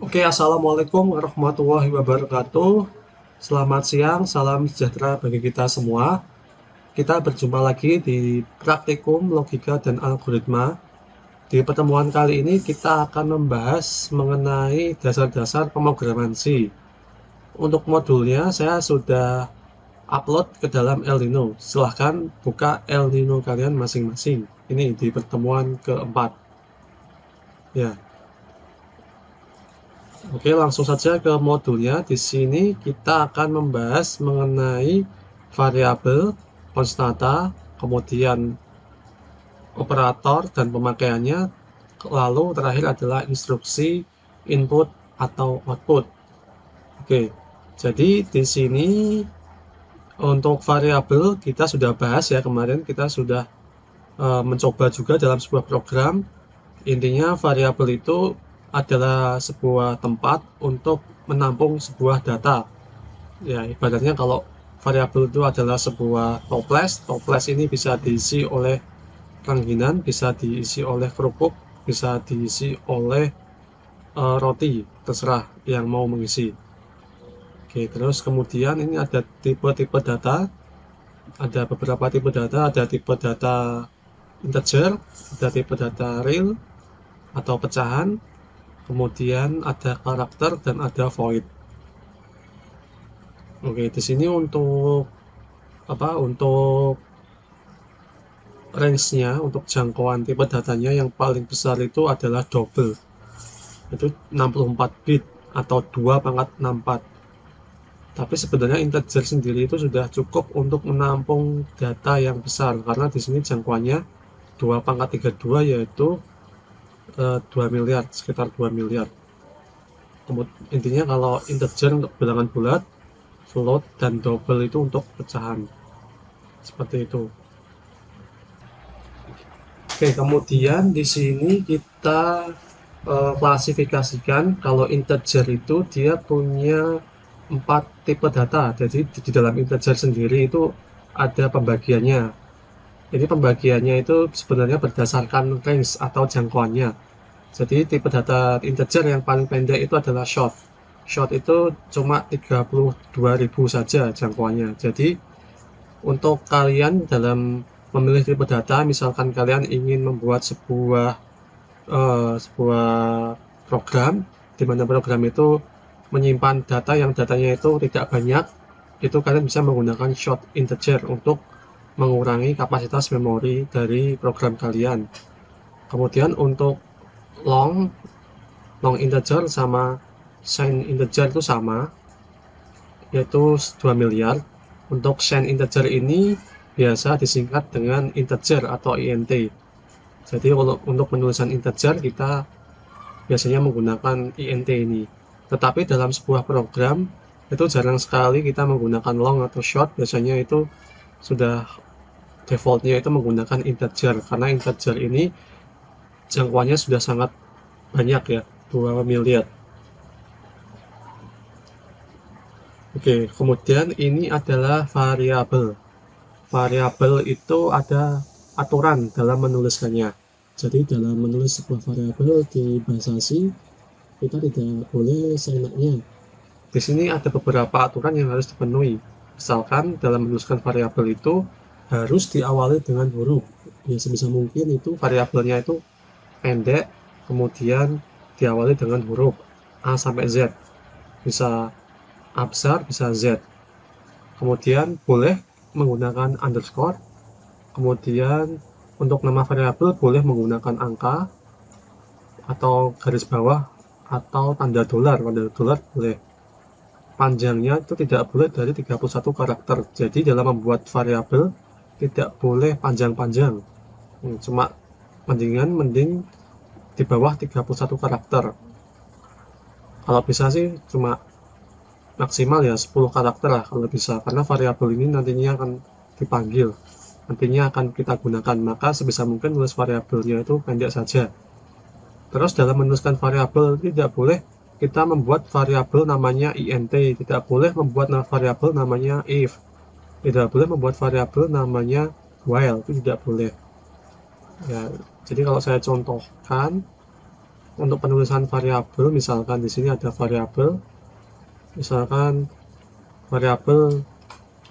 Oke, assalamualaikum warahmatullahi wabarakatuh. Selamat siang, salam sejahtera bagi kita semua. Kita berjumpa lagi di praktikum logika dan algoritma. Di pertemuan kali ini kita akan membahas mengenai dasar-dasar pemrograman C. Untuk modulnya saya sudah upload ke dalam El Nino. Silahkan buka El Nino kalian masing-masing. Ini di pertemuan keempat. Ya, oke, langsung saja ke modulnya. Di sini kita akan membahas mengenai variabel, konstanta, kemudian operator dan pemakaiannya, lalu terakhir adalah instruksi input atau output. Oke, jadi di sini untuk variabel kita sudah bahas ya, kemarin kita sudah mencoba juga dalam sebuah program. Intinya variabel itu adalah sebuah tempat untuk menampung sebuah data. Ya, ibaratnya kalau variabel itu adalah sebuah toples, toples ini bisa diisi oleh rengginang, bisa diisi oleh kerupuk, bisa diisi oleh roti, terserah yang mau mengisi. Oke, terus kemudian ini ada tipe-tipe data, ada beberapa tipe data, ada tipe data integer, ada tipe data real atau pecahan, kemudian ada karakter dan ada void. Oke, di sini untuk apa? Untuk range-nya, untuk jangkauan tipe datanya yang paling besar itu adalah double. Itu 64 bit atau 2 pangkat 64. Tapi sebenarnya integer sendiri itu sudah cukup untuk menampung data yang besar karena di sini jangkauannya 2 pangkat 32 yaitu 2 miliar, sekitar 2 miliar. Intinya kalau integer untuk bilangan bulat, float dan double itu untuk pecahan. Seperti itu. Oke, kemudian di sini kita klasifikasikan kalau integer itu dia punya 4 tipe data. Jadi di dalam integer sendiri itu ada pembagiannya. Ini pembagiannya itu sebenarnya berdasarkan range atau jangkauannya. Jadi tipe data integer yang paling pendek itu adalah short. Short itu cuma 32.000 saja jangkauannya. Jadi untuk kalian dalam memilih tipe data, misalkan kalian ingin membuat sebuah program di mana program itu menyimpan data yang datanya itu tidak banyak, itu kalian bisa menggunakan short integer untuk mengurangi kapasitas memori dari program kalian. Kemudian untuk long long integer sama shine integer itu sama, yaitu 2 miliar. Untuk shine integer ini biasa disingkat dengan integer atau int. Jadi untuk penulisan integer kita biasanya menggunakan int ini. Tetapi dalam sebuah program itu jarang sekali kita menggunakan long atau short, biasanya itu sudah defaultnya itu menggunakan integer karena integer ini jangkauannya sudah sangat banyak ya, 2 miliar. Oke, kemudian ini adalah variabel. Variabel itu ada aturan dalam menuliskannya. Jadi dalam menulis sebuah variabel di bahasa C, kita tidak boleh seenaknya. Di sini ada beberapa aturan yang harus dipenuhi. Misalkan dalam menuliskan variabel itu harus diawali dengan huruf. Ya sebisa mungkin itu variabelnya itu pendek, kemudian diawali dengan huruf A sampai Z. Bisa A besar, bisa Z. Kemudian boleh menggunakan underscore. Kemudian untuk nama variabel boleh menggunakan angka atau garis bawah atau tanda dolar. Tanda dolar boleh. Panjangnya itu tidak boleh dari 31 karakter. Jadi dalam membuat variabel tidak boleh panjang-panjang. Cuma mending di bawah 31 karakter. Kalau bisa sih cuma maksimal ya 10 karakter lah kalau bisa, karena variabel ini nantinya akan dipanggil, nantinya akan kita gunakan, maka sebisa mungkin nulis variabelnya itu pendek saja. Terus dalam menuliskan variabel tidak boleh kita membuat variabel namanya int, tidak boleh membuat variabel namanya if, tidak boleh membuat variabel namanya while, itu tidak boleh ya. Jadi kalau saya contohkan untuk penulisan variabel, misalkan di sini ada variabel, misalkan variabel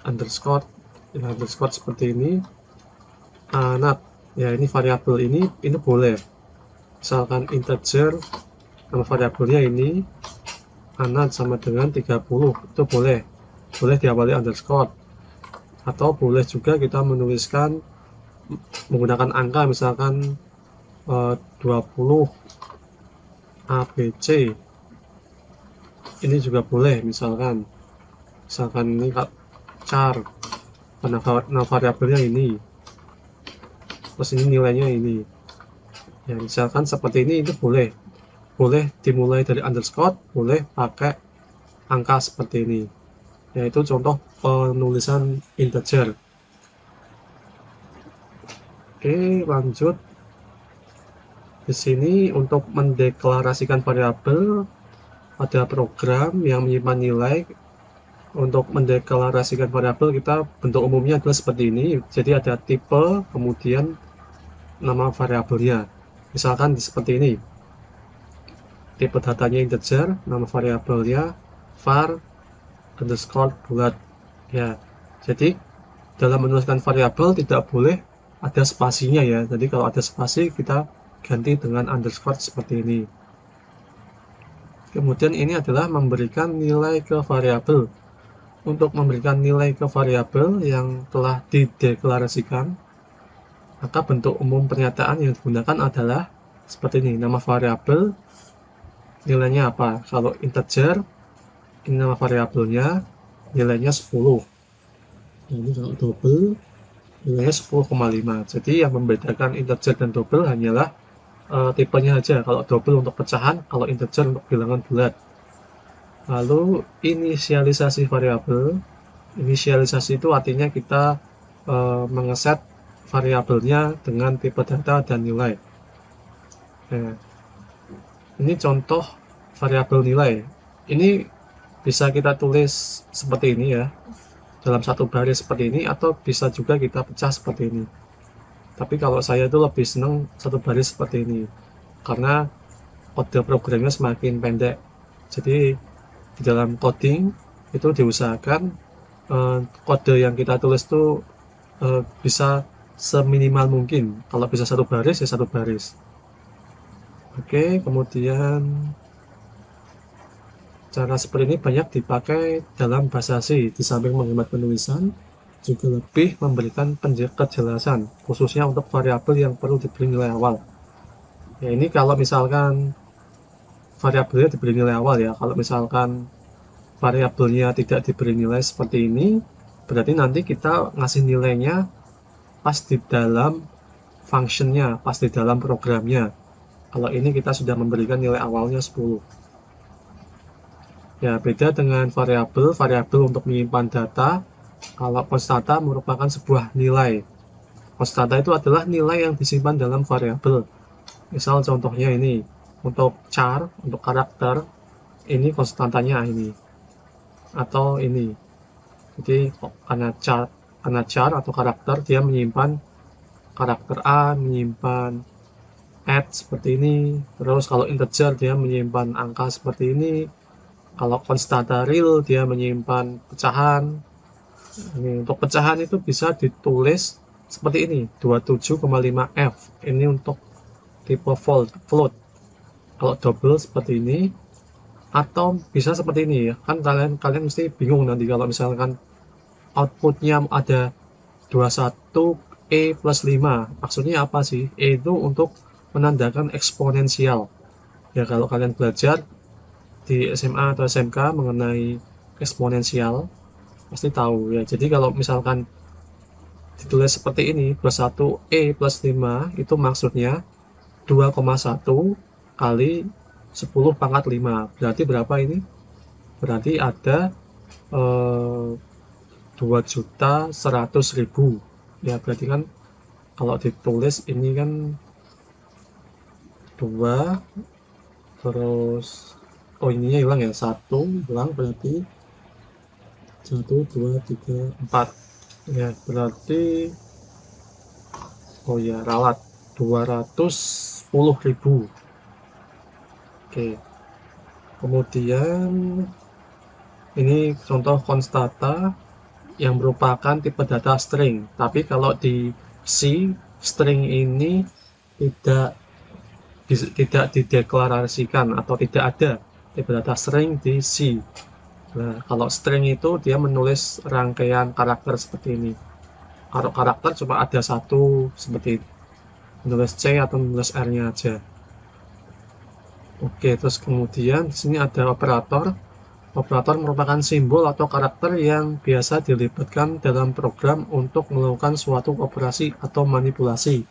underscore, ya, underscore seperti ini, anak, ya ini variabel ini boleh, misalkan integer, nama variabelnya ini anak sama dengan 30, itu boleh diawali underscore, atau boleh juga kita menuliskan menggunakan angka, misalkan 20 ABC, ini juga boleh, misalkan ini char, nah variabelnya ini, terus ini nilainya ini, ya misalkan seperti ini, itu boleh dimulai dari underscore, boleh pakai angka seperti ini, yaitu contoh penulisan integer. Oke, lanjut. Di sini untuk mendeklarasikan variabel ada program yang menyimpan nilai. Untuk mendeklarasikan variabel, kita bentuk umumnya adalah seperti ini. Jadi ada tipe, kemudian nama variabelnya. Misalkan seperti ini. Tipe datanya integer, nama variabelnya var underscore bulat. Ya, jadi dalam menuliskan variabel tidak boleh ada spasinya ya. Jadi kalau ada spasi kita ganti dengan underscore seperti ini. Kemudian ini adalah memberikan nilai ke variabel. Untuk memberikan nilai ke variabel yang telah dideklarasikan, maka bentuk umum pernyataan yang digunakan adalah seperti ini. Nama variabel, nilainya apa? Kalau integer, ini nama variabelnya, nilainya 10. Nah, ini kalau double, nilainya 10,5. Jadi yang membedakan integer dan double hanyalah tipenya aja. Kalau double untuk pecahan, kalau integer untuk bilangan bulat. Lalu inisialisasi variabel. Inisialisasi itu artinya kita mengeset variabelnya dengan tipe data dan nilai. Nah, ini contoh variabel nilai. Ini bisa kita tulis seperti ini ya, dalam satu baris seperti ini, atau bisa juga kita pecah seperti ini. Tapi kalau saya itu lebih senang satu baris seperti ini, karena kode programnya semakin pendek. Jadi di dalam coding itu diusahakan kode yang kita tulis itu bisa seminimal mungkin. Kalau bisa satu baris ya satu baris. Oke, kemudian cara seperti ini banyak dipakai dalam bahasa C. Di samping menghemat penulisan, juga lebih memberikan kejelasan, khususnya untuk variabel yang perlu diberi nilai awal. Ya, ini kalau misalkan variabelnya diberi nilai awal ya. Kalau misalkan variabelnya tidak diberi nilai seperti ini, berarti nanti kita ngasih nilainya pas di dalam functionnya, pas di dalam programnya. Kalau ini kita sudah memberikan nilai awalnya 10. Ya, beda dengan variabel untuk menyimpan data. Kalau konstanta merupakan sebuah nilai. Konstanta itu adalah nilai yang disimpan dalam variabel. Misal contohnya ini, untuk char, untuk karakter, ini konstantanya ini. Atau ini. Jadi karena char atau karakter, dia menyimpan karakter A, menyimpan add seperti ini. Terus kalau integer dia menyimpan angka seperti ini. Kalau konstanta real dia menyimpan pecahan. Ini untuk pecahan itu bisa ditulis seperti ini, 27,5F. Ini untuk tipe float. Kalau double seperti ini, atau bisa seperti ini ya. Kan kalian mesti bingung nanti kalau misalkan outputnya ada 21E plus 5. Maksudnya apa sih? E itu untuk menandakan eksponensial. Ya kalau kalian belajar di SMA atau SMK mengenai eksponensial pasti tahu ya. Jadi kalau misalkan ditulis seperti ini, 21E plus 5, itu maksudnya 2,1 kali 10 pangkat 5. Berarti berapa ini? Berarti ada 2.100.000. Ya berarti kan kalau ditulis ini kan 2, terus ininya hilang ya, 1 hilang, berarti 1, 2, 3, 4 ya, berarti ralat 210.000 Oke, kemudian ini contoh konstanta yang merupakan tipe data string. Tapi kalau di C, string ini tidak dideklarasikan atau tidak ada tipe data string di C. Nah, kalau string itu dia menulis rangkaian karakter seperti ini. Kalau karakter cuma ada satu, seperti menulis C atau menulis R-nya aja. Oke, terus kemudian di sini ada operator. Operator merupakan simbol atau karakter yang biasa dilibatkan dalam program untuk melakukan suatu operasi atau manipulasi.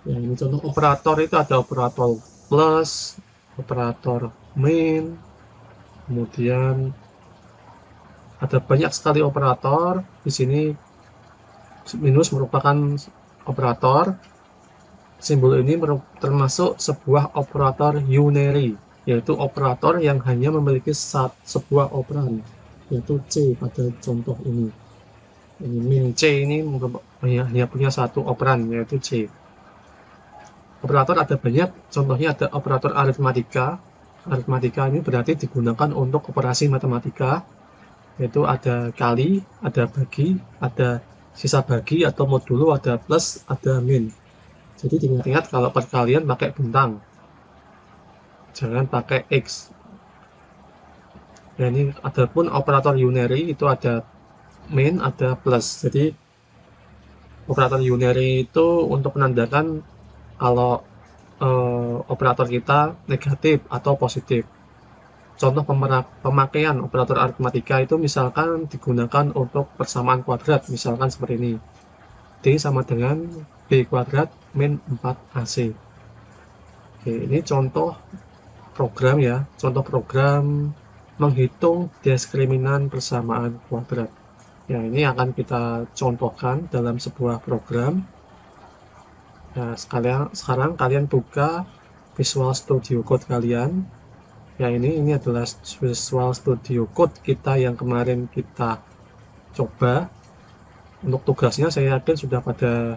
Ya, ini contoh operator itu ada operator plus, operator min, kemudian ada banyak sekali operator. Di sini minus merupakan operator. Simbol ini termasuk sebuah operator unary, yaitu operator yang hanya memiliki sebuah operan, yaitu C pada contoh ini. Ini min C ini hanya punya satu operan, yaitu C. Operator ada banyak, contohnya ada operator aritmatika. Aritmatika ini berarti digunakan untuk operasi matematika, yaitu ada kali, ada bagi, ada sisa bagi atau modulo, ada plus, ada min. Jadi diingat-ingat kalau perkalian pakai bintang, jangan pakai X. Nah, ini adapun operator unary itu ada min, ada plus. Jadi operator unary itu untuk menandakan kalau operator kita negatif atau positif. Contoh pemakaian operator aritmatika itu misalkan digunakan untuk persamaan kuadrat, misalkan seperti ini. D sama dengan B kuadrat min 4AC. Oke, ini contoh program ya, contoh program menghitung diskriminan persamaan kuadrat. Ya, ini akan kita contohkan dalam sebuah program. Nah, sekarang kalian buka Visual Studio Code kalian. Ya, ini adalah Visual Studio Code kita yang kemarin kita coba. Untuk tugasnya saya yakin sudah pada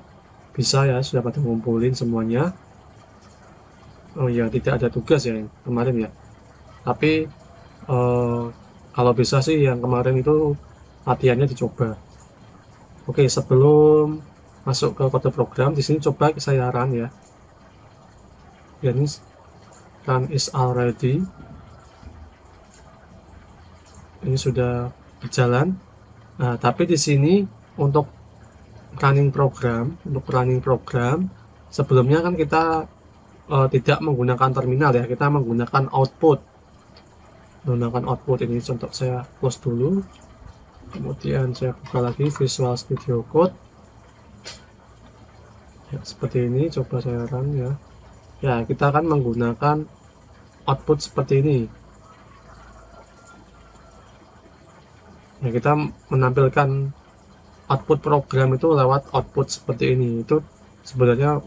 bisa ya, sudah pada ngumpulin semuanya. Oh ya, tidak ada tugas ya yang kemarin ya. Tapi kalau bisa sih yang kemarin itu latihannya dicoba. Oke, sebelum masuk ke kode program, di sini coba saya run ya. Ini run is already. Ini sudah berjalan. Nah, tapi di sini untuk running program, sebelumnya kan kita tidak menggunakan terminal ya, kita menggunakan output. Ini contoh saya close dulu. Kemudian saya buka lagi Visual Studio Code. Ya, seperti ini, coba saya run ya. Ya, kita akan menggunakan output seperti ini. Ya, kita menampilkan output program itu lewat output seperti ini. Itu sebenarnya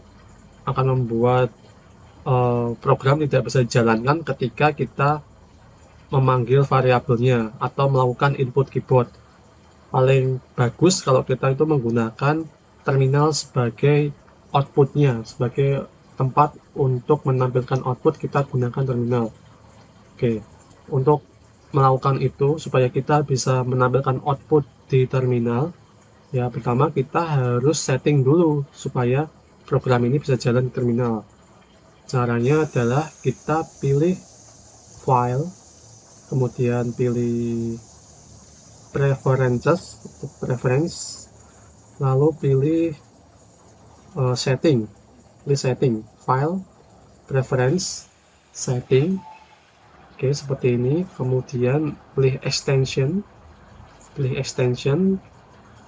akan membuat program tidak bisa dijalankan ketika kita memanggil variabelnya atau melakukan input keyboard. Paling bagus kalau kita itu menggunakan terminal sebagai outputnya, sebagai tempat untuk menampilkan output kita gunakan terminal. Oke, untuk melakukan itu supaya kita bisa menampilkan output di terminal, ya pertama kita harus setting dulu supaya program ini bisa jalan di terminal. Caranya adalah kita pilih file, kemudian pilih preference, lalu pilih setting, file, preference, setting. Oke, seperti ini. Kemudian pilih extension,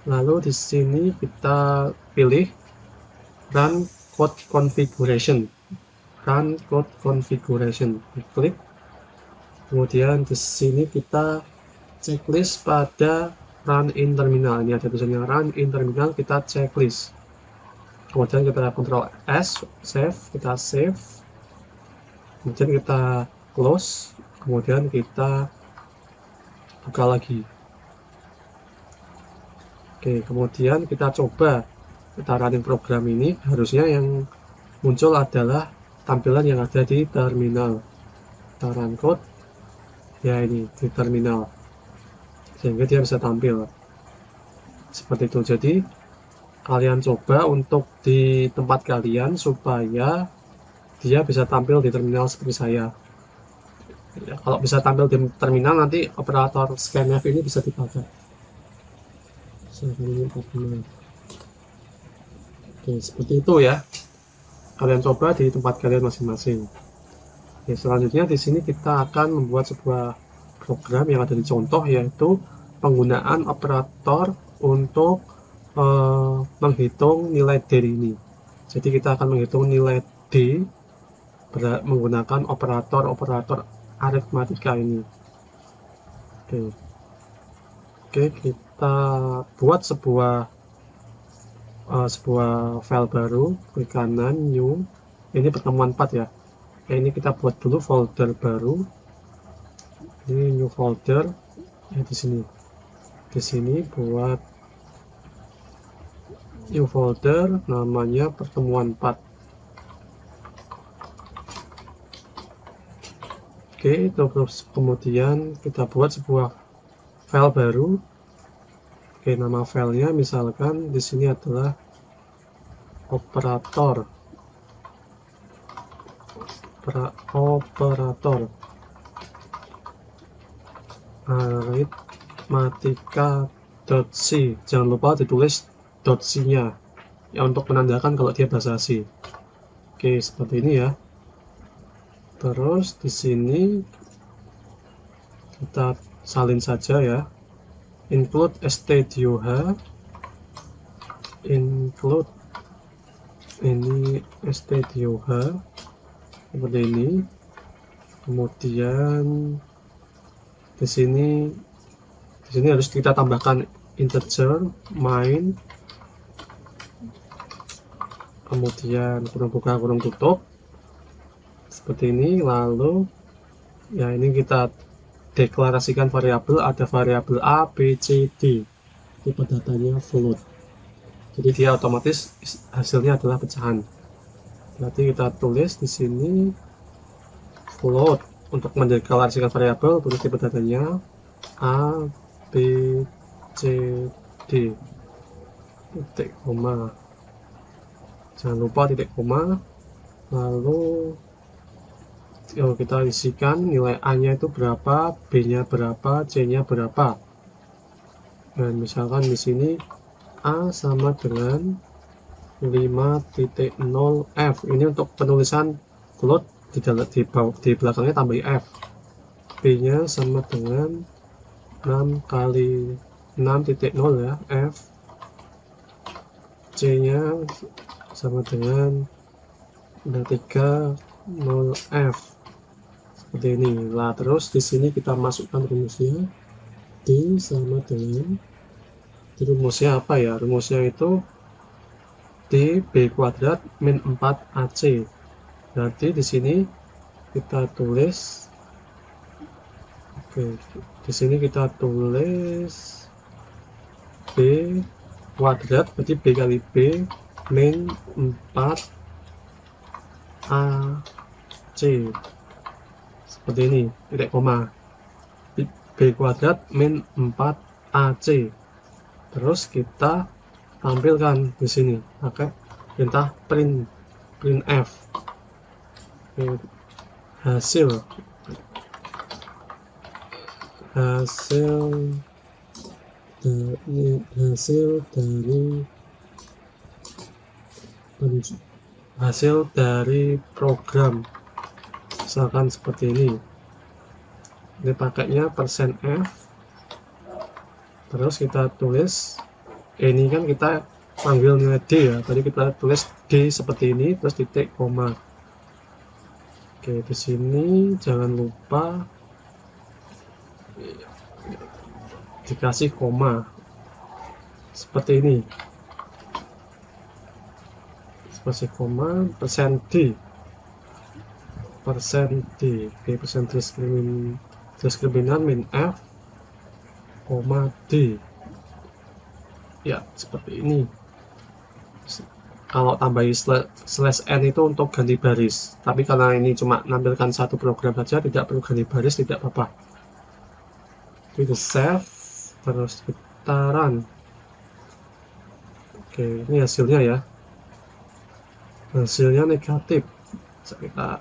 lalu di sini kita pilih run code configuration, klik. Kemudian di sini kita checklist pada run in terminal. Ini ada tulisannya run in terminal, kita checklist. Kemudian kita Ctrl S, kita save. Kemudian kita close. Kemudian kita buka lagi. Oke, kemudian kita coba kita running program ini. Harusnya yang muncul adalah tampilan yang ada di terminal. kita run code ya, ini di terminal, sehingga dia bisa tampil seperti itu. Jadi kalian coba untuk di tempat kalian supaya dia bisa tampil di terminal seperti saya ya. Kalau bisa tampil di terminal, nanti operator scanf ini bisa dipakai. Oke, seperti itu ya, kalian coba di tempat kalian masing-masing. Oke, selanjutnya di sini kita akan membuat sebuah program yang ada di contoh, yaitu penggunaan operator untuk menghitung nilai D ini. Jadi kita akan menghitung nilai D menggunakan operator-operator aritmatika ini. Oke, kita buat sebuah file baru, klik kanan new, ini pertemuan 4 ya. Ini kita buat dulu folder baru, ini new folder ya, di sini buat new folder namanya pertemuan 4. Oke, terus kemudian kita buat sebuah file baru. Oke, nama filenya misalkan di sini adalah operator aritmatika.c. Jangan lupa ditulis .c nya ya, untuk menandakan kalau dia bahasa C. Oke, seperti ini ya. Terus di sini kita salin saja ya, include stdioh, include ini stdioh seperti ini. Kemudian di sini harus kita tambahkan integer main, kemudian kurung buka kurung tutup seperti ini. Lalu ya, ini kita deklarasikan variabel, ada variabel A, B, C, D, tipe datanya float, jadi dia otomatis hasilnya adalah pecahan. Berarti kita tulis di sini float, untuk mendeklarasikan variabel tulis tipe datanya A, B, C, D, titik koma, jangan lupa titik koma. Lalu kita isikan nilai A nya itu berapa, B nya berapa, C nya berapa. Dan misalkan di sini A sama dengan 5.0 F, ini untuk penulisan float, di belakangnya tambah F. B nya sama dengan 6 kali 6.0 ya, F. C nya sama dengan 30 F, seperti ini lah. Terus di sini kita masukkan rumusnya, D sama dengan, rumusnya apa ya, rumusnya itu D B kuadrat min 4 AC. Berarti di sini kita tulis, oke, di sini kita tulis B kuadrat, berarti B kali B min 4 AC, seperti ini, titik koma, B kuadrat min 4 AC. Terus kita tampilkan di sini pakai perintah printf. hasil dari program, misalkan seperti ini. Ini pakainya %f. Terus kita tulis, ini kan kita panggil nilai D ya, tadi kita tulis D seperti ini, terus titik koma. Oke, di sini jangan lupa dikasih koma seperti ini, spasi koma, %D, oke, persen diskriminan min F, koma D ya, seperti ini. Kalau tambahi slash n itu untuk ganti baris, tapi karena ini cuma menampilkan satu program saja, tidak perlu ganti baris, tidak apa-apa. Kita save, terus kita run. Oke, ini hasilnya ya, hasilnya negatif. Bisa kita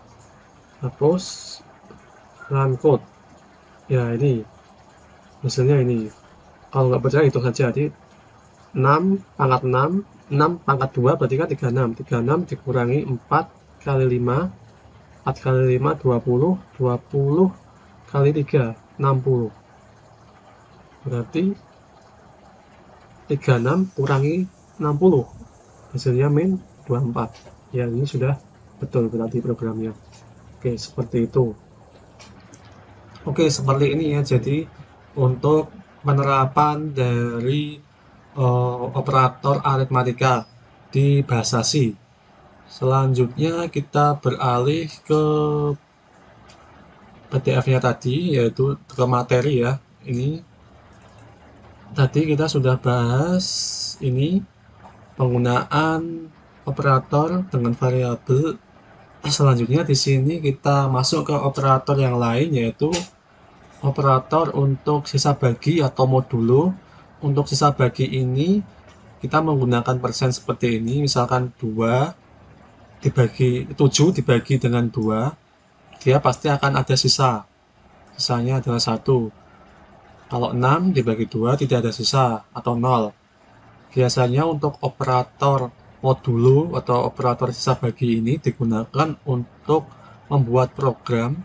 hapus, run code. Ya, ini hasilnya ini. Kalau nggak percaya hitung saja. Jadi 6 pangkat 6, 6 pangkat 2 berarti kan 36. 36 dikurangi 4 kali 5, 4 kali 5 20, 20 kali 3 60. Berarti 36 kurangi 60, hasilnya min 24. Ya, ini sudah betul berarti programnya. Oke, seperti itu. Oke, seperti ini ya. Jadi untuk penerapan dari operator aritmatika di bahasa C. Selanjutnya kita beralih ke PDF-nya tadi, yaitu ke materi ya. Ini tadi kita sudah bahas ini penggunaan operator dengan variabel. Selanjutnya di sini kita masuk ke operator yang lain, yaitu operator untuk sisa bagi atau modulo. Untuk sisa bagi ini kita menggunakan persen seperti ini, misalkan 2 dibagi 7 dibagi dengan 2, dia pasti akan ada sisanya adalah 1. Kalau 6 dibagi 2 tidak ada sisa atau 0. Biasanya untuk operator modulo atau operator sisa bagi ini digunakan untuk membuat program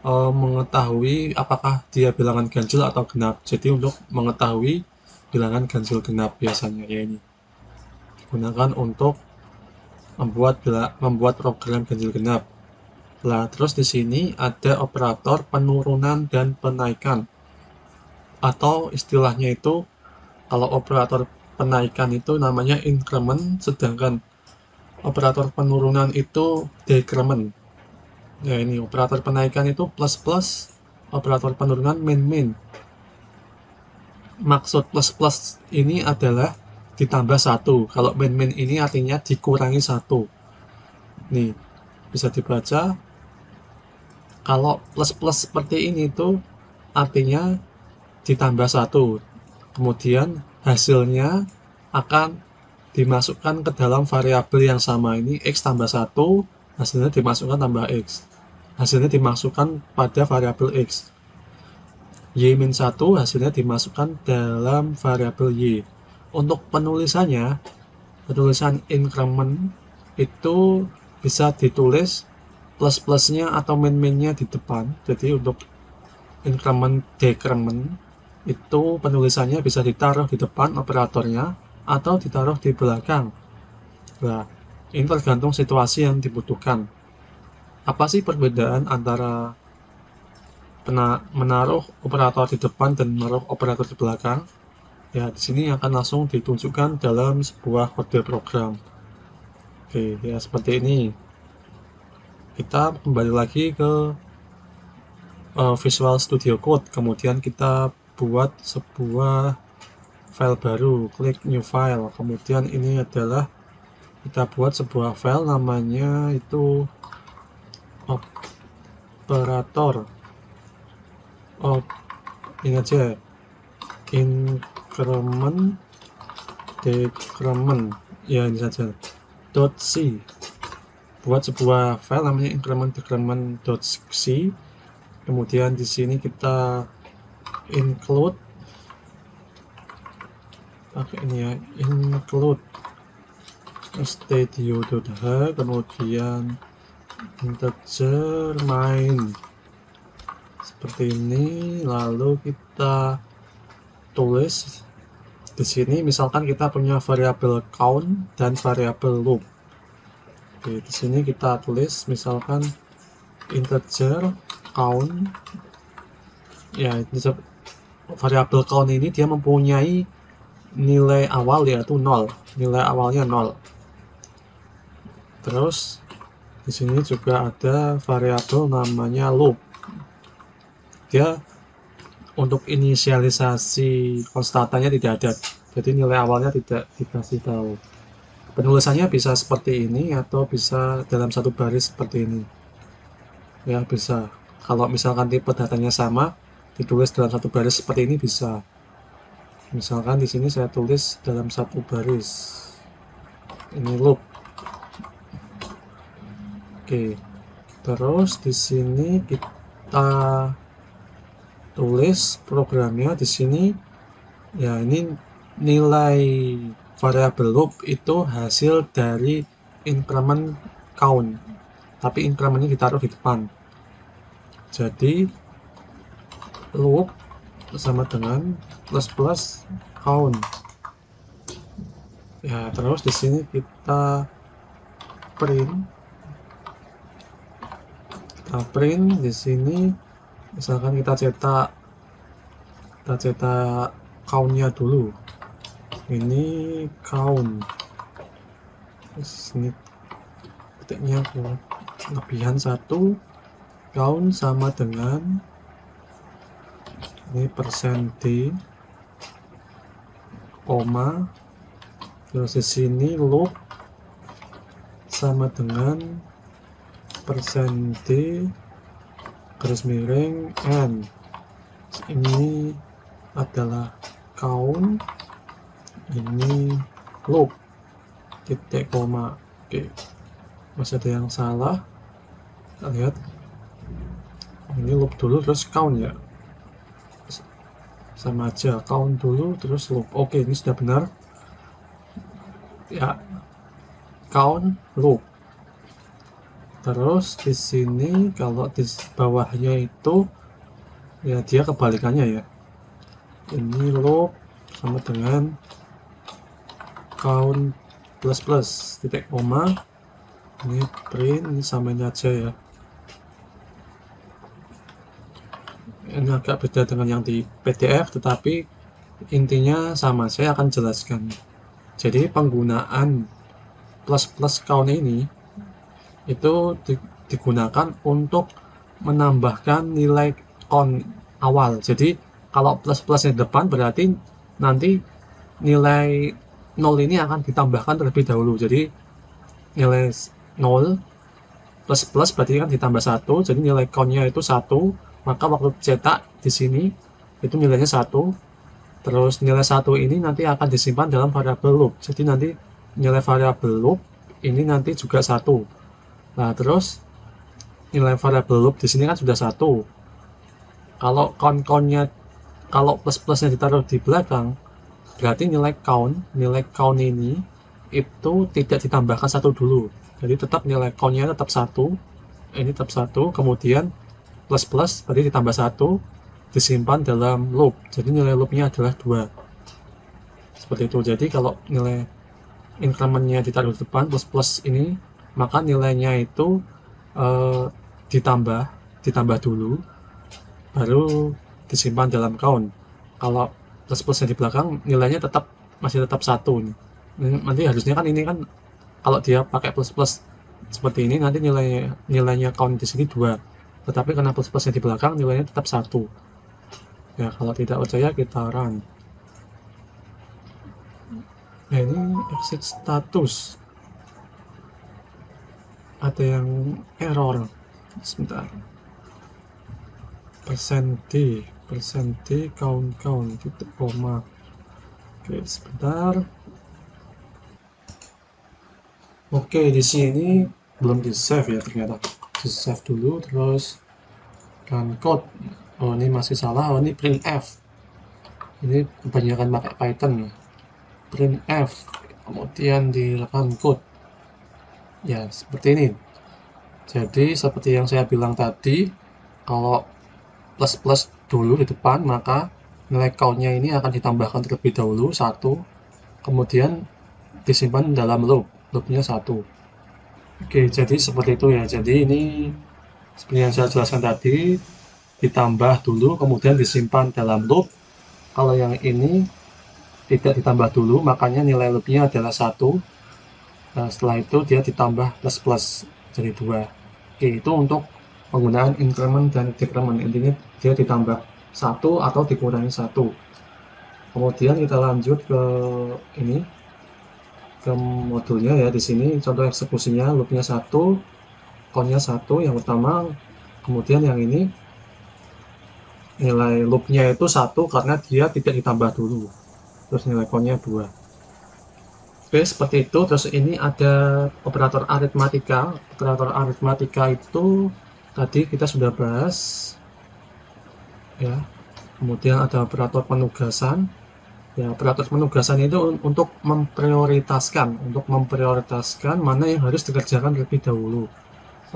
mengetahui apakah dia bilangan ganjil atau genap. Jadi untuk mengetahui bilangan ganjil genap biasanya ya, ini digunakan untuk membuat program ganjil genap. Nah, terus di sini ada operator penurunan dan penaikan, atau istilahnya itu kalau operator penaikan itu namanya increment, sedangkan operator penurunan itu decrement. Ya, ini operator penaikan itu plus plus, operator penurunan min min. Maksud plus plus ini adalah ditambah 1. Kalau min min ini artinya dikurangi 1. Nih, bisa dibaca. Kalau plus plus seperti ini tuh artinya ditambah 1. Kemudian hasilnya akan dimasukkan ke dalam variabel yang sama, ini x tambah 1, hasilnya dimasukkan tambah x. Hasilnya dimasukkan pada variabel x. Y-1 hasilnya dimasukkan dalam variabel y. Untuk penulisan increment itu bisa ditulis plus-plusnya atau min-minnya di depan. Jadi untuk increment decrement itu penulisannya bisa ditaruh di depan operatornya atau ditaruh di belakang. Nah, ini tergantung situasi yang dibutuhkan. Apa sih perbedaan antara menaruh operator di depan dan menaruh operator di belakang? Ya, di sini akan langsung ditunjukkan dalam sebuah kode program. Oke, ya seperti ini. Kita kembali lagi ke Visual Studio Code, kemudian kita buat sebuah file baru, klik new file. Kemudian ini adalah kita buat sebuah file namanya itu operator ini aja, increment decrement, ya ini saja, .c. Buat sebuah file namanya increment decrement.c. Kemudian di sini kita include pakai ini ya, include stdio.h, kemudian integer main seperti ini. Lalu kita tulis di sini, misalkan kita punya variabel count dan variabel loop. Oke, di sini kita tulis misalkan integer count. Ya, variabel count ini dia mempunyai nilai awal yaitu 0. Nilai awalnya 0. Terus di sini juga ada variabel namanya loop. Dia untuk inisialisasi konstantanya tidak ada. jadi nilai awalnya tidak dikasih tahu. Penulisannya bisa seperti ini atau bisa dalam satu baris seperti ini ya, bisa. Kalau misalkan tipe datanya sama, ditulis dalam satu baris seperti ini bisa. Misalkan di sini saya tulis dalam satu baris, ini loop. Oke, terus di sini kita tulis programnya di sini ya. Ini nilai variabel loop itu hasil dari increment count, tapi incrementnya ditaruh di depan. Jadi loop sama dengan plus count ya. Terus di sini kita print di sini. Misalkan kita cetak countnya dulu, ini count. Terus ini ketiknya kelebihan 1, count sama dengan ini %d, koma, terus di sini loop sama dengan %d garis miring n. Ini adalah count, ini loop, titik koma. Oke, masih ada yang salah, kita lihat. Ini loop dulu terus count ya, sama aja, count dulu terus loop. Oke, ini sudah benar ya, count loop. Terus di sini kalau di bawahnya itu ya dia kebalikannya ya, ini loop sama dengan count plus titik koma, ini print, ini samain aja ya. Ini agak beda dengan yang di PDF, tetapi intinya sama. Saya akan jelaskan. Jadi penggunaan plus count ini itu digunakan untuk menambahkan nilai count awal. Jadi kalau plus-plusnya depan berarti nanti nilai 0 ini akan ditambahkan terlebih dahulu. Jadi nilai 0 plus berarti kan ditambah 1, jadi nilai countnya itu 1, maka waktu cetak di sini itu nilainya 1. Terus nilai 1 ini nanti akan disimpan dalam variabel loop. Jadi nanti nilai variabel loop ini nanti juga 1. Nah, terus nilai variabel loop di sini kan sudah 1. Kalau count-countnya, kalau plus-plusnya ditaruh di belakang, berarti nilai count ini itu tidak ditambahkan 1 dulu. Jadi tetap nilai countnya tetap 1, ini tetap 1, kemudian plus berarti ditambah 1, disimpan dalam loop. Jadi nilai loopnya adalah 2. Seperti itu. Jadi kalau nilai incrementnya ditaruh di depan plus ini, maka nilainya itu ditambah dulu, baru disimpan dalam count. Kalau plus-plusnya di belakang, nilainya masih tetap 1 nih. Nanti harusnya kan ini kan kalau dia pakai plus seperti ini, nanti nilainya count di sini 2. Tetapi karena plus-plusnya di belakang, nilainya tetap 1. Ya, kalau tidak percaya kita run. Nah, ini exit status. Ada yang error. Sebentar. %d count titik koma. Oke, sebentar. Oke, di sini belum di save ya ternyata. Di save dulu, terus run code. Oh, ini masih salah. Oh, ini printf. Ini kebanyakan pakai Python. Printf, kemudian di run code. Ya, seperti ini. Jadi seperti yang saya bilang tadi, kalau plus dulu di depan, maka nilai countnya ini akan ditambahkan terlebih dahulu 1, kemudian disimpan dalam loopnya 1. Oke, jadi seperti itu ya. Jadi ini seperti yang saya jelaskan tadi, ditambah dulu kemudian disimpan dalam loop. Kalau yang ini tidak ditambah dulu, makanya nilai loopnya adalah 1. Nah, setelah itu dia ditambah plus jadi 2. Oke, itu untuk penggunaan increment dan decrement. Intinya dia ditambah 1 atau dikurangi 1. Kemudian kita lanjut ke ini, ke modulnya ya. Di sini contoh eksekusinya, loopnya 1, countnya 1 yang pertama, kemudian yang ini nilai loopnya itu 1 karena dia tidak ditambah dulu, terus nilai countnya 2. Oke, seperti itu. Terus ini ada operator aritmatika. Operator aritmatika itu tadi kita sudah bahas ya. Kemudian ada operator penugasan. Ya, operator penugasan itu untuk memprioritaskan mana yang harus dikerjakan terlebih dahulu.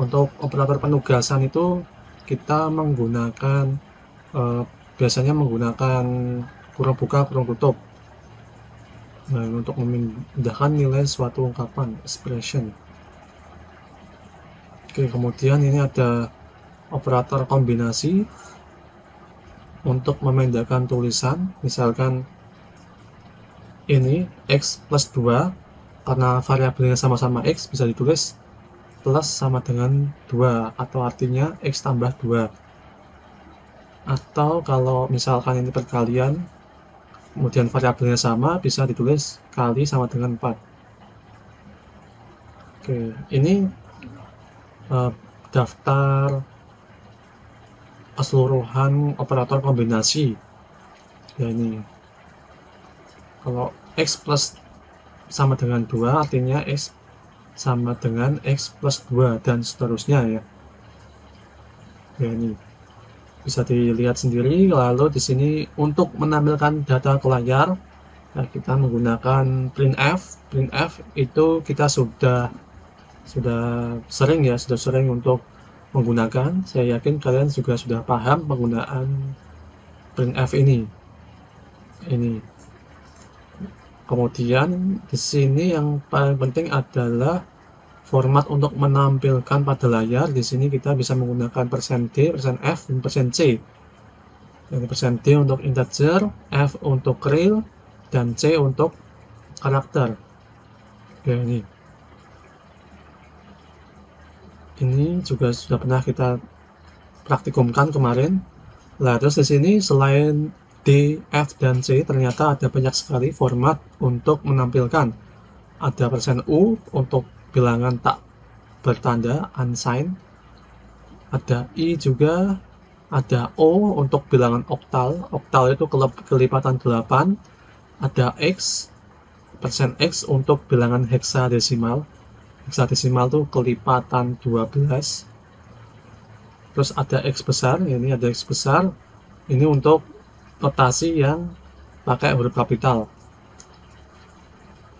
Untuk operator penugasan itu kita menggunakan eh, biasanya menggunakan kurung buka kurung tutup. Nah, untuk memindahkan nilai suatu ungkapan expression. Oke, kemudian ini ada operator kombinasi untuk memindahkan tulisan. Misalkan ini x plus 2, karena variabelnya sama-sama x, bisa ditulis plus sama dengan 2, atau artinya x tambah 2. Atau kalau misalkan ini perkalian, kemudian variabelnya sama, bisa ditulis kali sama dengan 4. Oke, ini daftar keseluruhan operator kombinasi. Ya, ini kalau x plus sama dengan 2 artinya x sama dengan x plus 2 dan seterusnya ya. Ya, ini bisa dilihat sendiri. Lalu di sini untuk menampilkan data ke layar, nah, kita menggunakan printf. Printf itu kita sudah sering untuk menggunakan. Saya yakin kalian juga sudah paham penggunaan printf ini. Kemudian di sini yang paling penting adalah format untuk menampilkan pada layar. Di sini kita bisa menggunakan %d, %f, dan %c. Jadi %d untuk integer, f untuk real, dan c untuk karakter. Oke, ini juga sudah pernah kita praktikumkan kemarin. Nah, terus di sini selain D, F, dan C, ternyata ada banyak sekali format untuk menampilkan. Ada %U untuk bilangan tak bertanda, unsigned. Ada I juga. Ada O untuk bilangan oktal. Oktal itu kelipatan 8. Ada X, %X untuk bilangan heksadesimal. Heksadesimal itu kelipatan 12. Terus ada X besar, ini ada X besar. Ini untuk notasi yang pakai huruf kapital.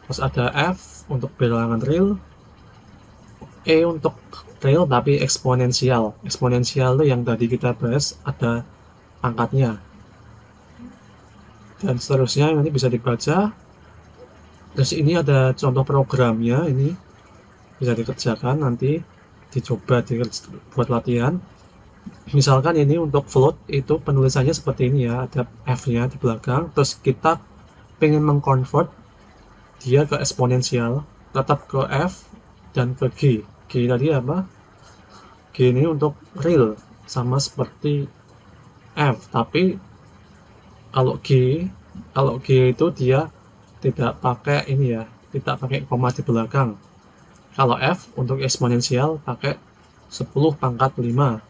Terus ada F untuk bilangan real, E untuk real tapi eksponensial. Eksponensial itu yang tadi kita bahas, ada angkatnya. Dan seterusnya nanti bisa dibaca. Terus ini ada contoh programnya, ini bisa dikerjakan nanti, dicoba buat latihan. Misalkan ini untuk float itu penulisannya seperti ini ya, ada F-nya di belakang. Terus kita pengen mengconvert dia ke eksponensial, tetap ke F dan ke G. G tadi apa? G ini untuk real, sama seperti F, tapi kalau G itu dia tidak pakai ini ya, tidak pakai koma di belakang. Kalau F untuk eksponensial pakai 10 pangkat 5.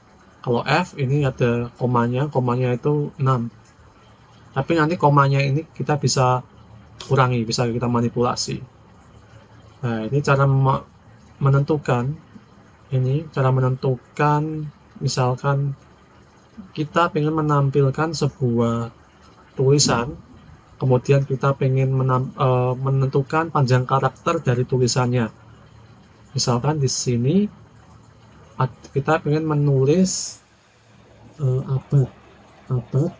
Kalau F ini ada komanya itu 6. Tapi nanti komanya ini kita bisa kurangi, bisa kita manipulasi. Nah, ini cara menentukan misalkan kita ingin menampilkan sebuah tulisan, kemudian kita ingin menentukan panjang karakter dari tulisannya. Misalkan di sini kita ingin menulis abad 20,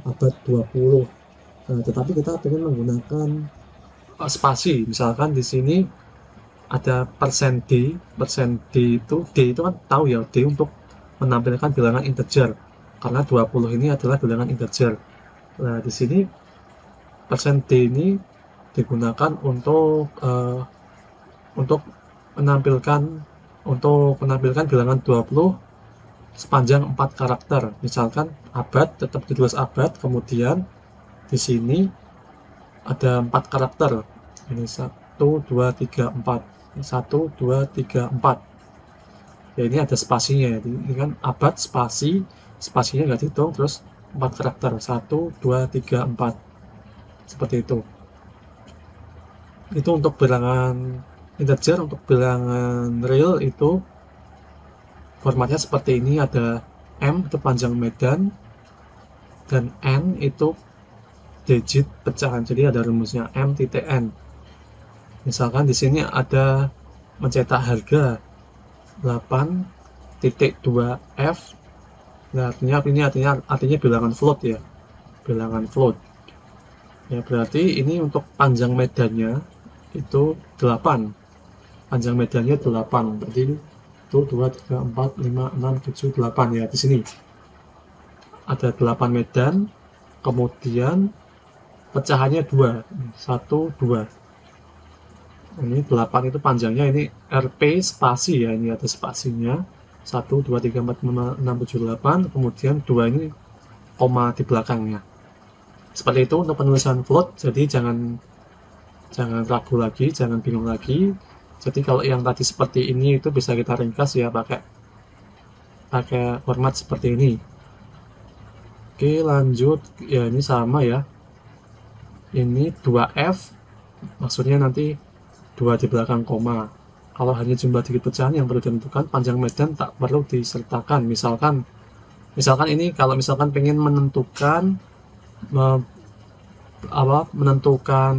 abad 20. Tetapi kita ingin menggunakan spasi. Misalkan di sini ada %d itu kan tahu ya, D untuk menampilkan bilangan integer, karena 20 ini adalah bilangan integer. Nah, di sini %d ini digunakan untuk menampilkan bilangan 20 sepanjang 4 karakter. Misalkan abad tetap ditulis abad, kemudian di sini ada 4 karakter. Ini 1 2 3 4. 1 2 3 4. Ya ini ada spasinya ya. Ini kan abad spasi, spasinya nggak dihitung, terus 4 karakter. 1 2 3 4. Seperti itu. Itu untuk bilangan integer. Untuk bilangan real itu formatnya seperti ini, ada M itu panjang medan dan N itu digit pecahan. Jadi ada rumusnya M titik N. Misalkan di sini ada mencetak harga 8.2F. Nah, artinya bilangan float ya. Bilangan float. Ya, berarti ini untuk panjang medannya itu 8. Panjang medannya 8. Berarti itu 2 3 4 5 6 7 8 ya. Di sini ada 8 medan, kemudian pecahannya 2. 1 2. Ini 8 itu panjangnya, ini RP spasi ya, ini ada spasinya. 1 2 3 4 5 6 7 8, kemudian 2 ini koma di belakangnya. Seperti itu untuk penulisan float. Jadi jangan ragu lagi, jangan bingung lagi. Jadi kalau yang tadi seperti ini itu bisa kita ringkas ya pakai format seperti ini. Oke, lanjut. Ya ini sama ya. Ini 2F, maksudnya nanti 2 di belakang koma. Kalau hanya jumlah digit pecahan yang perlu ditentukan, panjang medan tak perlu disertakan. Misalkan ini kalau misalkan pengen menentukan menentukan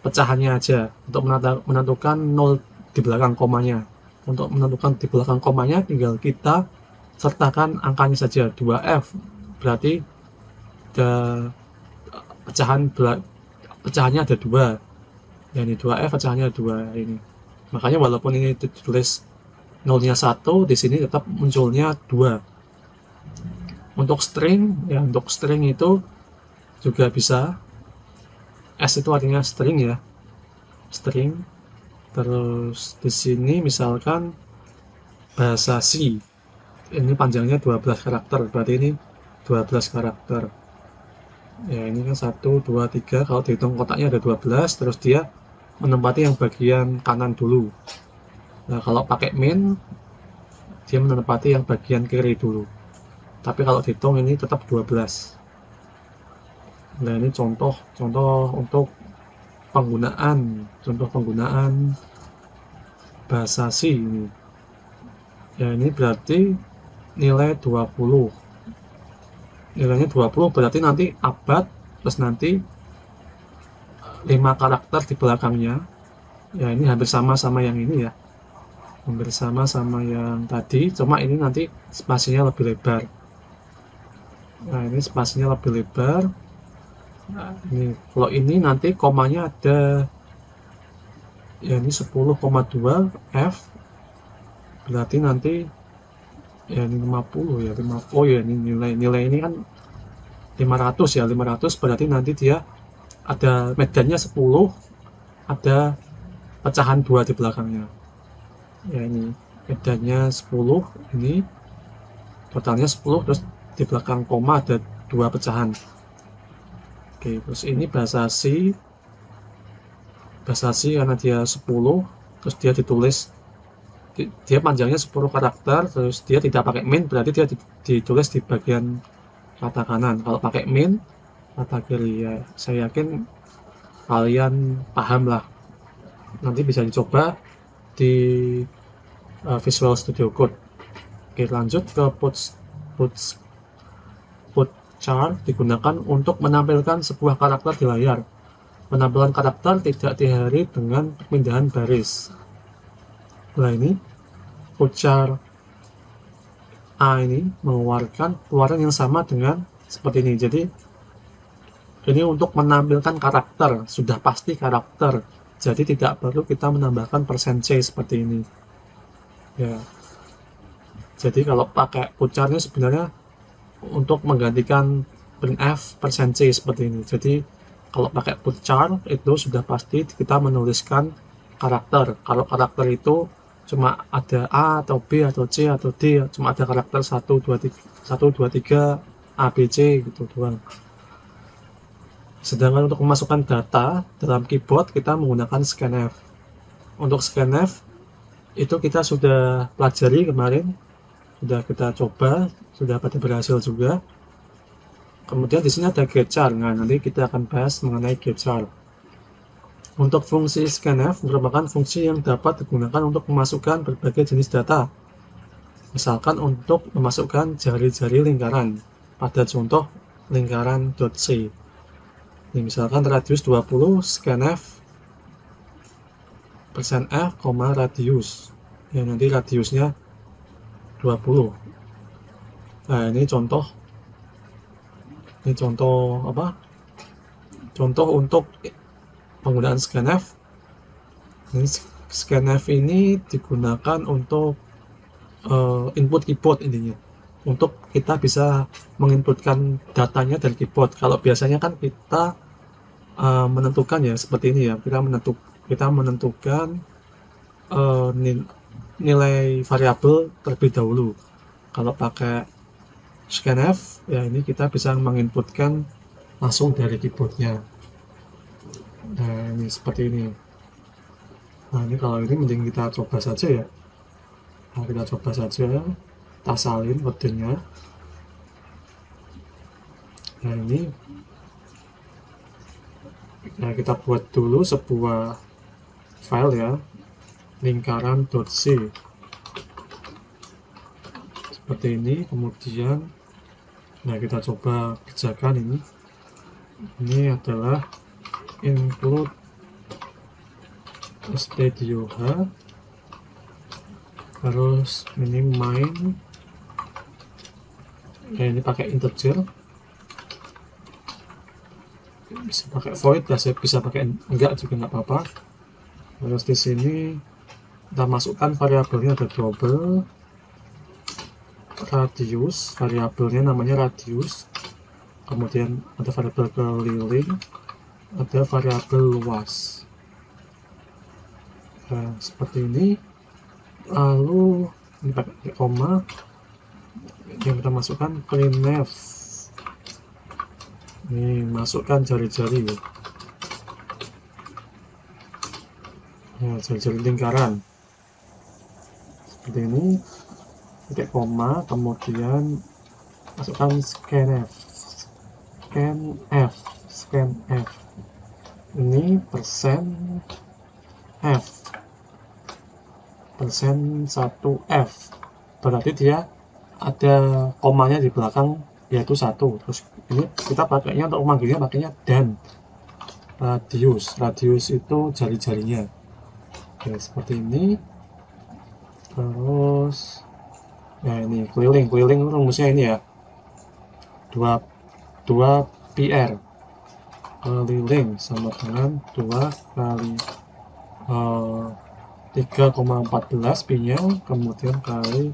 pecahannya aja, untuk menentukan 0 di belakang komanya. Untuk menentukan di belakang komanya tinggal kita sertakan angkanya saja, 2F. Berarti pecahannya ada 2. Ya ini 2F, pecahannya 2 ini. Makanya walaupun ini ditulis 0-nya 1, di sini tetap munculnya 2. Untuk string, ya untuk string itu juga bisa. S itu artinya string ya. String. Terus di sini misalkan bahasa C. Ini panjangnya 12 karakter, berarti ini 12 karakter. Ya ini kan 1 2 3, kalau dihitung kotaknya ada 12, terus dia menempati yang bagian kanan dulu. Nah, kalau pakai min, dia menempati yang bagian kiri dulu. Tapi kalau dihitung ini tetap 12. Nah, ini contoh untuk contoh penggunaan bahasa C ini. Ya, ini berarti nilai 20. Nilainya 20 berarti nanti abad, terus nanti 5 karakter di belakangnya. Ya, ini hampir sama yang ini ya. Hampir sama yang tadi, cuma ini nanti spasinya lebih lebar. Nah, ini spasinya lebih lebar. Nah, ini kalau ini nanti komanya ada ya, ini 10,2 F. Berarti nanti ya ini 50 ya, 50 ya, ini nilai ini kan 500 ya, 500 berarti nanti dia ada medannya 10, ada pecahan 2 di belakangnya. Ya ini medannya 10, ini totalnya 10, terus di belakang koma ada 2 pecahan. Oke, terus ini bahasa C karena dia 10, terus dia ditulis, dia panjangnya 10 karakter, terus dia tidak pakai min, berarti dia ditulis di bagian kata kanan. Kalau pakai min, kata kiri ya. Saya yakin kalian paham lah. Nanti bisa dicoba di Visual Studio Code. Oke, lanjut ke put chart digunakan untuk menampilkan sebuah karakter di layar. Penampilan karakter tidak diakhiri dengan perpindahan baris. Nah, ini put chart A ini mengeluarkan keluaran yang sama dengan seperti ini. Jadi ini untuk menampilkan karakter, sudah pasti karakter. Jadi tidak perlu kita menambahkan %C seperti ini. Ya. Jadi kalau pakai put chart ini sebenarnya untuk menggantikan printf %C seperti ini. Jadi kalau pakai put chart itu sudah pasti kita menuliskan karakter. Kalau karakter itu cuma ada A atau B atau C atau D, cuma ada karakter 1 2 3 A B C gitu doang. Sedangkan untuk memasukkan data dalam keyboard kita menggunakan scanf. Untuk scanf itu kita sudah pelajari kemarin, sudah kita coba, sudah pada berhasil juga. Kemudian di sini ada getchar. Nah, nanti kita akan bahas mengenai getchar. Untuk fungsi scanf merupakan fungsi yang dapat digunakan untuk memasukkan berbagai jenis data. Misalkan untuk memasukkan jari-jari lingkaran pada contoh lingkaran .c. Ini misalkan radius 20 scanf %f, radius. Ya, nanti radiusnya 20. Nah, ini contoh apa? Contoh untuk penggunaan scanf. Ini scanf ini digunakan untuk input keyboard intinya. Untuk kita bisa menginputkan datanya dari keyboard. Kalau biasanya kan kita menentukan ya seperti ini ya. Kita menentukan nilai variabel terlebih dahulu. Kalau pakai scanf ya ini kita bisa menginputkan langsung dari keyboardnya. Nah, ini seperti ini. Nah, ini kalau ini mending kita coba saja ya. Nah, kita coba saja, kita salin kodenya. Nah, ini nah, kita buat dulu sebuah file ya, lingkaran.c seperti ini. Kemudian nah, kita coba kerjakan ini adalah include stdioh, terus ini main, ya ini pakai integer, bisa pakai void, bisa pakai enggak juga nggak apa-apa. Terus di sini kita masukkan variabelnya, ada double radius, variabelnya namanya radius, kemudian ada variabel keliling, ada variabel luas. Nah, seperti ini. Lalu ini pakai koma yang kita masukkan cleanf. Ini masukkan jari-jari ya, jari-jari lingkaran seperti ini, pakai koma, kemudian masukkan scanf. Ini %f, %1f, berarti dia ada komanya di belakang yaitu 1. Terus ini kita pakainya untuk memanggilnya pakainya dan radius itu jari-jarinya. Oke, seperti ini. Terus nah, ini keliling rumusnya ini ya, 2 PR keliling sama dengan 2 kali 3,14 pi-nya, kemudian kali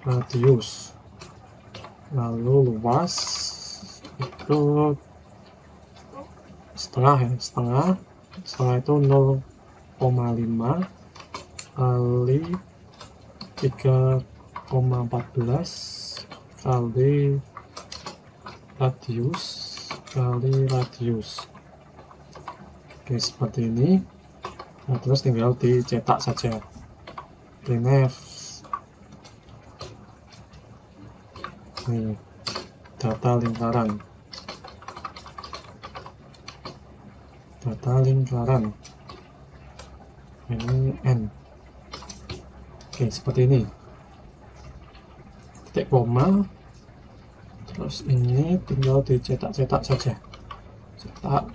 radius, lalu luas itu setengah itu 0,5 kali 3,14 kali radius. Oke, seperti ini. Nah, terus tinggal dicetak saja. Printf. Nih, data lingkaran. Ini n. Oke, seperti ini. Titik koma. Terus ini tinggal dicetak-cetak saja. Cetak.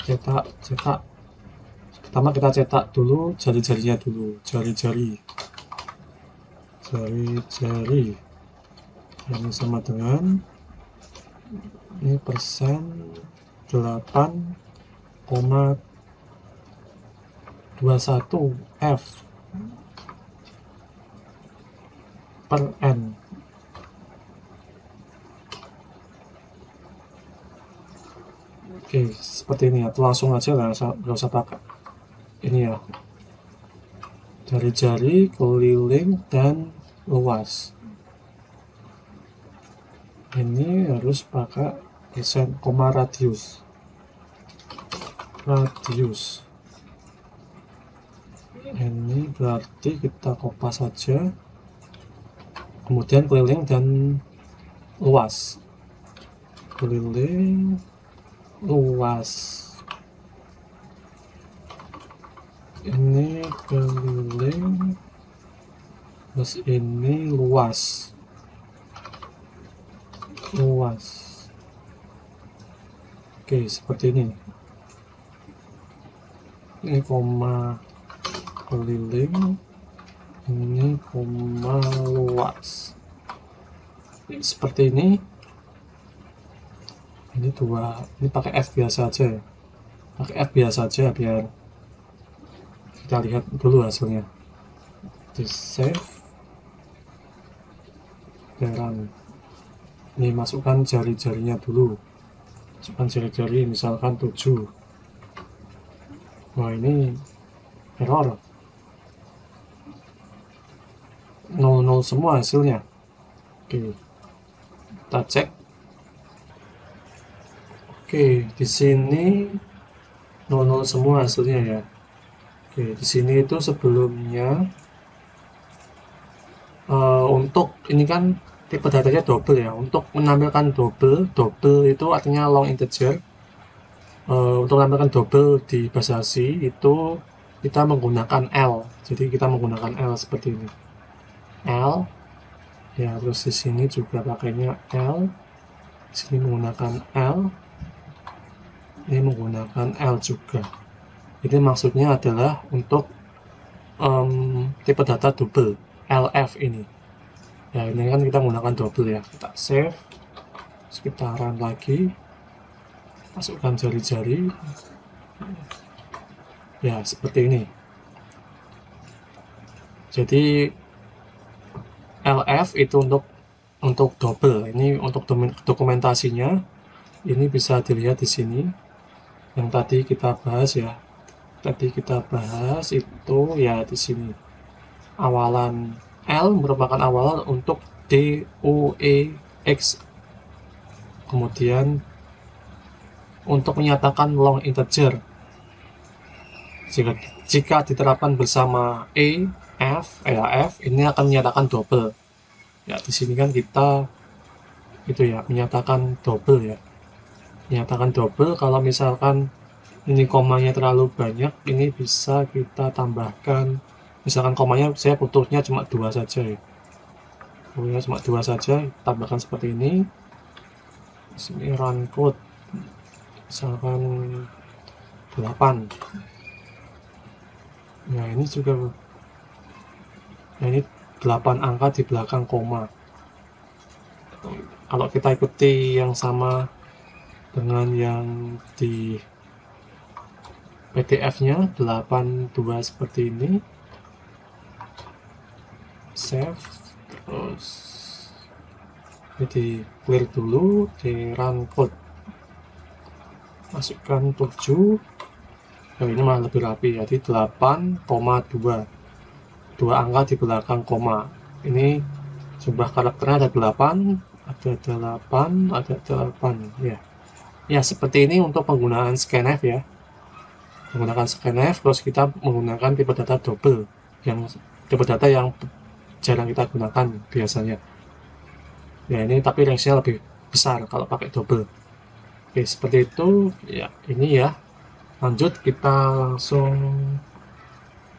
Pertama kita cetak dulu jari-jarinya dulu. Jari-jari. Ini sama dengan ini %8,21f per n. Oke, seperti ini ya. Langsung aja lah, nggak usah pakai ini ya. jari-jari, keliling, dan luas. Ini harus pakai persen, koma, radius. Ini berarti kita kopas saja, kemudian keliling dan luas. Keliling, luas. Ini keliling, terus ini luas. Oke, seperti ini. Ini koma keliling, ini koma luas. Seperti ini. Ini dua, ini pakai F biasa aja ya. Pakai F biasa aja biar kita lihat dulu hasilnya. Di save. Dan ini masukkan jari-jarinya dulu. Masukkan jari-jari, misalkan 7. Wah, ini error. 00 semua hasilnya. Oke, kita cek. Oke, di sini 00 semua hasilnya ya. Oke, di sini itu sebelumnya untuk ini kan tipe datanya double ya. Untuk menampilkan double itu artinya long integer. Untuk menampilkan double di bahasa C itu kita menggunakan L. Jadi kita menggunakan L seperti ini. L ya, terus di sini juga pakainya L. Di sini menggunakan L. Ini menggunakan L juga. Ini maksudnya adalah untuk tipe data double LF ini. Ya, ini kan kita menggunakan double ya. Kita save. Sekitaran lagi. Masukkan jari-jari. Ya, seperti ini. Jadi LF itu untuk double. Ini untuk dokumentasinya. Ini bisa dilihat di sini. Yang tadi kita bahas ya. Tadi kita bahas itu ya di sini. Awalan L merupakan awalan untuk DOEX. Kemudian untuk menyatakan long integer. Jika diterapkan bersama F, ini akan menyatakan double. Ya, di sini kan kita itu ya menyatakan double ya. Menyatakan double kalau misalkan ini komanya terlalu banyak, ini bisa kita tambahkan. Misalkan komanya saya butuhnya cuma 2 saja ya. Komanya cuma 2 saja, tambahkan seperti ini. Sini run code. Misalkan 8. Nah, ini juga. Nah, ini 8 angka di belakang koma. Kalau kita ikuti yang sama dengan yang di PDF-nya 82 seperti ini. Save, terus ini di clear dulu, di run code. Masukkan 7. Nah, ini malah lebih rapi, jadi 8,2. 2 angka di belakang koma. Ini jumlah karakternya ada 8, ada 8 ya. Ya, seperti ini untuk penggunaan scanf ya. Menggunakan scanf, terus kita menggunakan tipe data double, yang tipe data yang jarang kita gunakan biasanya. Ya, ini tapi range-nya lebih besar kalau pakai double. Oke, seperti itu ya. Ini ya. Lanjut, kita langsung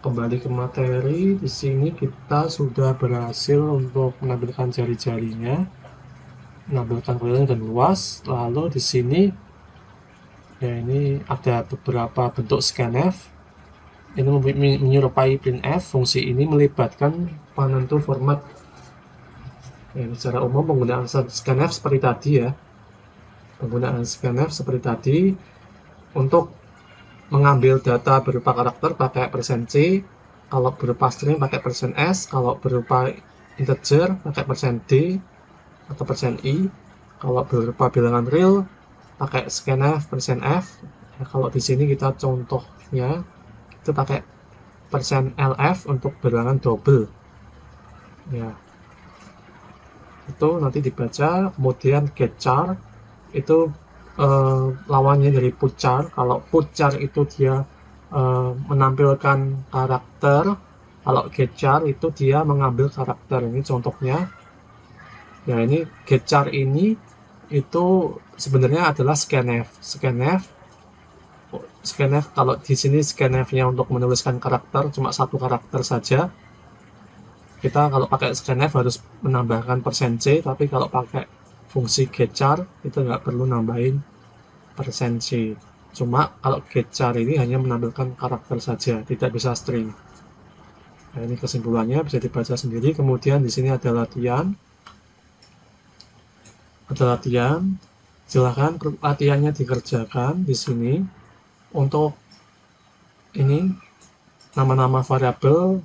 kembali ke materi. Di sini kita sudah berhasil untuk menampilkan jari-jarinya, menampilkan keliling dan luas. Lalu di sini ya, ini ada beberapa bentuk scanf. Ini menyerupai printf. Fungsi ini melibatkan penentu format. Ya, secara umum penggunaan scanf seperti tadi ya. Penggunaan scanf seperti tadi untuk mengambil data berupa karakter pakai %C, kalau berupa string pakai %S, kalau berupa integer pakai %D atau %I, kalau berupa bilangan real pakai scanf %F. Ya, kalau di sini kita contohnya itu pakai %lf untuk bilangan double ya, itu nanti dibaca. Kemudian getchar itu lawannya dari putchar. Kalau putchar itu dia menampilkan karakter, kalau getchar itu dia mengambil karakter. Ini contohnya ya, ini getchar ini itu sebenarnya adalah scanf. Scanf kalau di sini scanf-nya untuk menuliskan karakter cuma satu karakter saja. Kita kalau pakai scanf harus menambahkan %c, tapi kalau pakai fungsi getchar itu nggak perlu nambahin %c. Cuma kalau getchar ini hanya menampilkan karakter saja, tidak bisa string. Nah, ini kesimpulannya bisa dibaca sendiri. Kemudian di sini ada latihan. Silahkan latihannya dikerjakan di sini. Untuk ini nama-nama variabel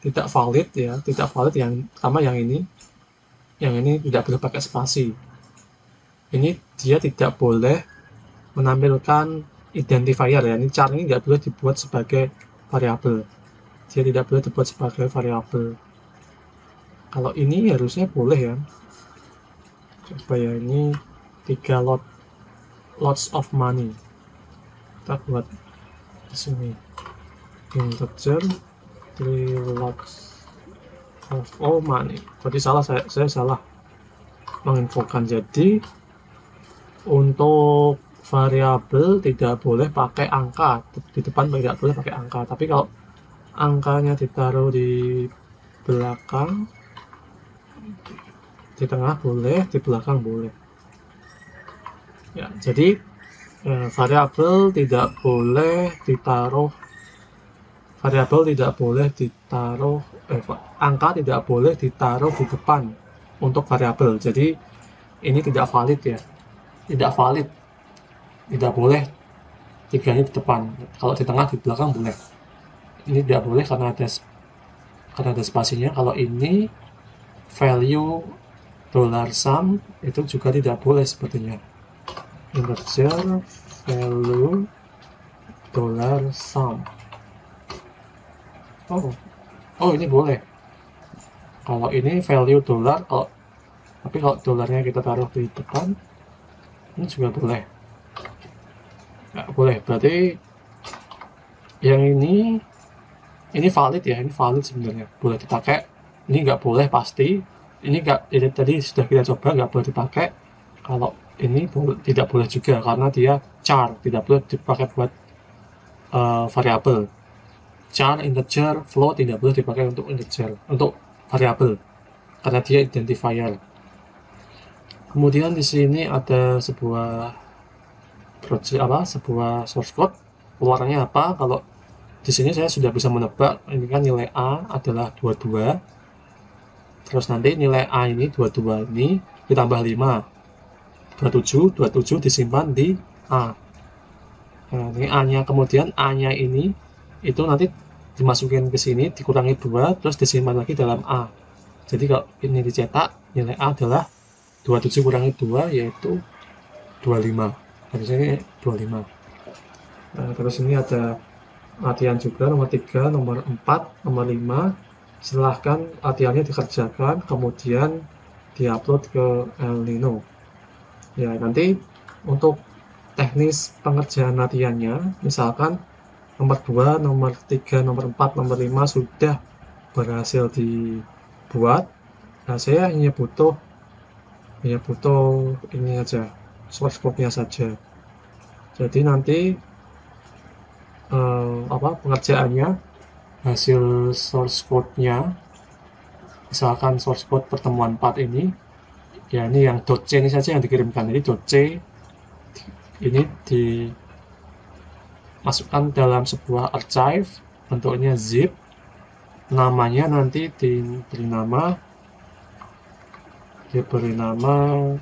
tidak valid ya, tidak valid yang pertama yang ini tidak boleh pakai spasi. Ini dia tidak boleh menampilkan identifier ya, ini char ini tidak boleh dibuat sebagai variabel, dia tidak boleh dibuat sebagai variabel. Kalau ini harusnya boleh ya, coba ya, ini 3 lots of money, kita buat di sini integer 3 lots of money. Berarti salah, saya salah menginfokan. Jadi untuk variabel tidak boleh pakai angka di depan, tidak boleh pakai angka. Tapi kalau angkanya ditaruh di belakang, di tengah boleh, di belakang boleh ya. Jadi variabel tidak boleh ditaruh, angka tidak boleh ditaruh di depan untuk variabel. Jadi ini tidak valid ya, tidak valid, tidak boleh tiganya di depan. Kalau di tengah, di belakang boleh. Ini tidak boleh karena ada spasinya. Kalau ini value $sum itu juga tidak boleh sepertinya. Integer value $sum. Oh ini boleh. Kalau ini value dolar, tapi kalau dolarnya kita taruh di depan, ini juga boleh. Nggak boleh. Berarti yang ini valid ya, ini valid sebenarnya, boleh dipakai. Ini nggak boleh pasti. Ini nggak, tadi sudah kita coba, nggak boleh dipakai. Kalau ini tidak boleh juga karena dia char, tidak boleh dipakai buat variabel. Char, integer, float tidak boleh dipakai untuk integer, untuk variabel karena dia identifier. Kemudian di sini ada sebuah source code. Keluarannya apa? Kalau di sini saya sudah bisa menebak, ini kan nilai A adalah 22. Terus nanti nilai A ini 22 ini ditambah 5. 27 disimpan di A. Nah, ini A-nya, kemudian A-nya ini itu nanti dimasukin ke sini, dikurangi 2, terus disimpan lagi dalam A. Jadi kalau ini dicetak, nilai A adalah 27 kurangi 2, yaitu 25. Harusnya ini 25. Nah, terus ini ada latihan juga, nomor 3, nomor 4, nomor 5. Silahkan latihannya dikerjakan, kemudian diupload ke El Nino. Ya, nanti untuk teknis pengerjaan latihannya, misalkan nomor 2, nomor 3, nomor 4, nomor 5 sudah berhasil dibuat. Nah, saya hanya butuh ini aja, source code-nya saja. Jadi nanti pengerjaannya, hasil source code-nya, misalkan source code pertemuan 4 ini, ya ini yang .c ini saja yang dikirimkan. Jadi .c ini dimasukkan dalam sebuah archive, bentuknya zip, namanya nanti diberi nama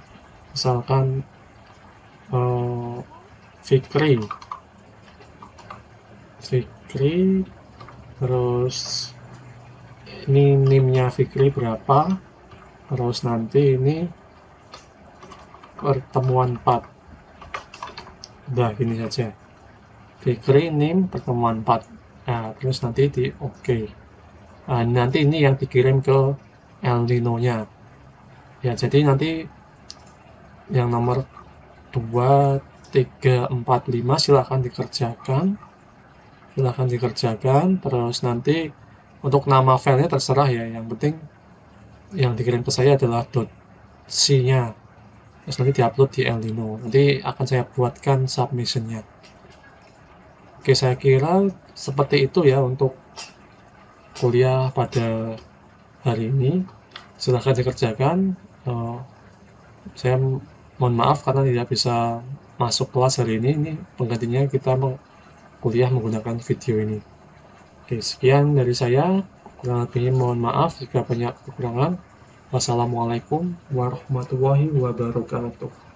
misalkan Fikri, terus ini NIM-nya Fikri berapa, terus nanti ini pertemuan 4. Udah gini saja, Fikri NIM pertemuan 4. Nah, terus nanti di oke. Nah, nanti ini yang dikirim ke El Nino nya ya, jadi nanti yang nomor 2, 3, 4, 5 silahkan dikerjakan, terus nanti untuk nama filenya terserah ya, yang penting yang dikirim ke saya adalah .c nya, terus nanti diupload di El Nino, nanti akan saya buatkan submissionnya. Oke, saya kira seperti itu ya untuk kuliah pada hari ini. Silahkan dikerjakan. Eh, saya mohon maaf karena tidak bisa masuk kelas hari ini. Ini penggantinya kita kuliah menggunakan video ini. Oke, sekian dari saya. Kurang lebihnya mohon maaf jika banyak kekurangan. Wassalamualaikum warahmatullahi wabarakatuh.